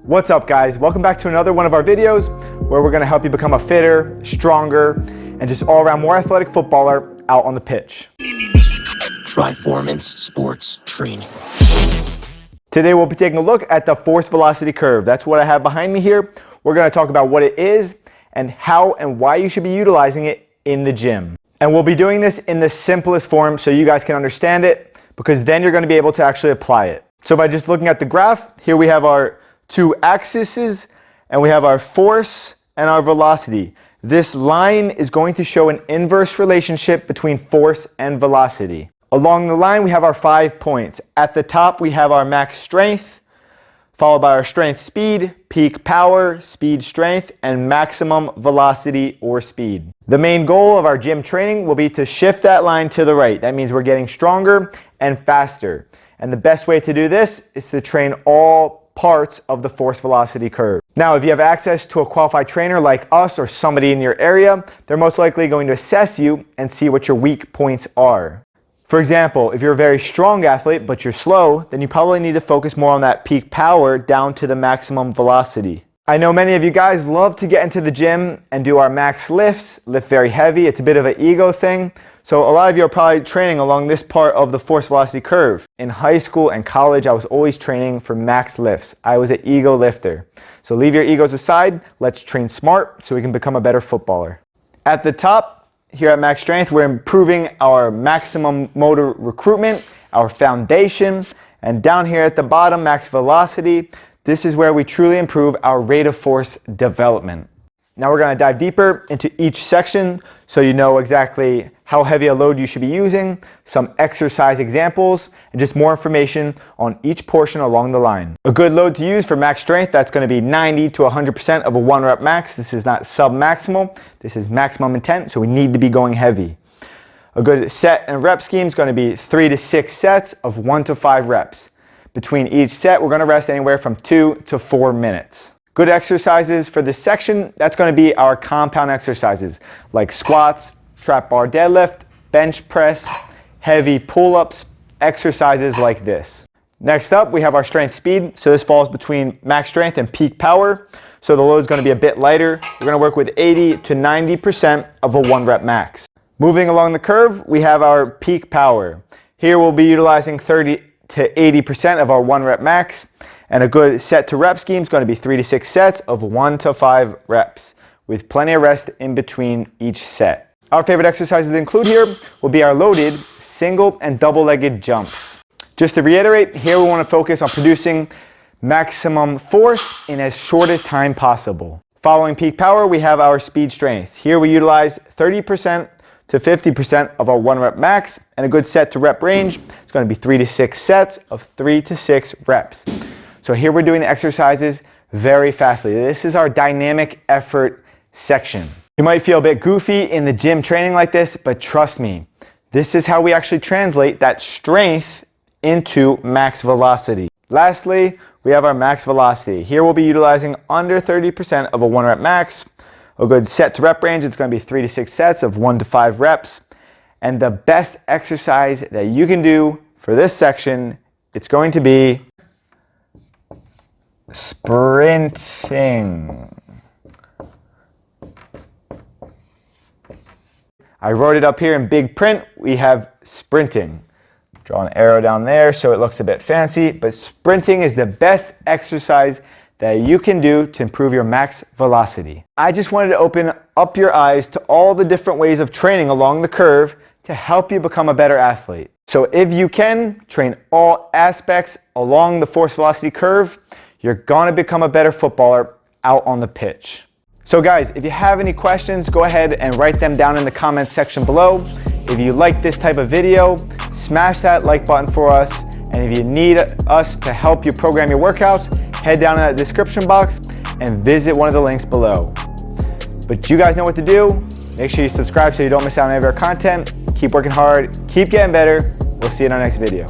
What's up, guys? Welcome back to another one of our videos where we're going to help you become a fitter, stronger, and just all around more athletic footballer out on the pitch. Triformance Sports Training. Today we'll be taking a look at the force velocity curve. That's what I have behind me here. We're going to talk about what it is and how and why you should be utilizing it in the gym. And we'll be doing this in the simplest form so you guys can understand it, because then you're going to be able to actually apply it. So by just looking at the graph, here we have our two axes and we have our force and our velocity. This line is going to show an inverse relationship between force and velocity. Along the line, we have our 5 points. At the top, we have our max strength, followed by our strength speed, peak power, speed strength, and maximum velocity or speed. The main goal of our gym training will be to shift that line to the right. That means we're getting stronger and faster. And the best way to do this is to train all parts of the force velocity curve. Now, if you have access to a qualified trainer like us or somebody in your area, they're most likely going to assess you and see what your weak points are. For example, if you're a very strong athlete but you're slow, then you probably need to focus more on that peak power down to the maximum velocity. I know many of you guys love to get into the gym and do our max lifts, lift very heavy. It's a bit of an ego thing. So a lot of you are probably training along this part of the force velocity curve. In high school and college, I was always training for max lifts. I was an ego lifter. So leave your egos aside. Let's train smart so we can become a better footballer. At the top, here at Max Strength, we're improving our maximum motor recruitment, our foundation, and down here at the bottom, max velocity, this is where we truly improve our rate of force development. Now we're going to dive deeper into each section so you know exactly how heavy a load you should be using, some exercise examples, and just more information on each portion along the line. A good load to use for max strength, that's going to be 90 to 100% of a 1 rep max. This is not sub-maximal, this is maximum intent, so we need to be going heavy. A good set and rep scheme is going to be 3 to 6 sets of 1 to 5 reps. Between each set, we're going to rest anywhere from 2 to 4 minutes. Good exercises for this section, that's going to be our compound exercises like squats, trap bar deadlift, bench press, heavy pull-ups, exercises like this. Next up, we have our strength speed. So this falls between max strength and peak power. So the load is going to be a bit lighter. We're going to work with 80 to 90% of a 1 rep max. Moving along the curve, we have our peak power. Here we'll be utilizing 30 to 80% of our 1 rep max. And a good set to rep scheme is going to be 3 to 6 sets of 1 to 5 reps with plenty of rest in between each set. Our favorite exercises to include here will be our loaded single and double-legged jumps. Just to reiterate, here we want to focus on producing maximum force in as short as time possible. Following peak power, we have our speed strength. Here we utilize 30% to 50% of our 1 rep max, and a good set to rep range is going to be 3 to 6 sets of 3 to 6 reps. So here we're doing the exercises very fastly. This is our dynamic effort section. You might feel a bit goofy in the gym training like this, but trust me, this is how we actually translate that strength into max velocity. Lastly, we have our max velocity. Here we'll be utilizing under 30% of a 1 rep max. A good set to rep range, it's going to be 3 to 6 sets of 1 to 5 reps. And the best exercise that you can do for this section, it's going to be sprinting. I wrote it up here in big print. We have sprinting. Draw an arrow down there so it looks a bit fancy, but sprinting is the best exercise that you can do to improve your max velocity. I just wanted to open up your eyes to all the different ways of training along the curve to help you become a better athlete. So if you can train all aspects along the force velocity curve, you're going to become a better footballer out on the pitch. So guys, if you have any questions, go ahead and write them down in the comments section below. If you like this type of video, smash that like button for us. And if you need us to help you program your workouts, head down in that description box and visit one of the links below. But you guys know what to do. Make sure you subscribe so you don't miss out on any of our content. Keep working hard, keep getting better. We'll see you in our next video.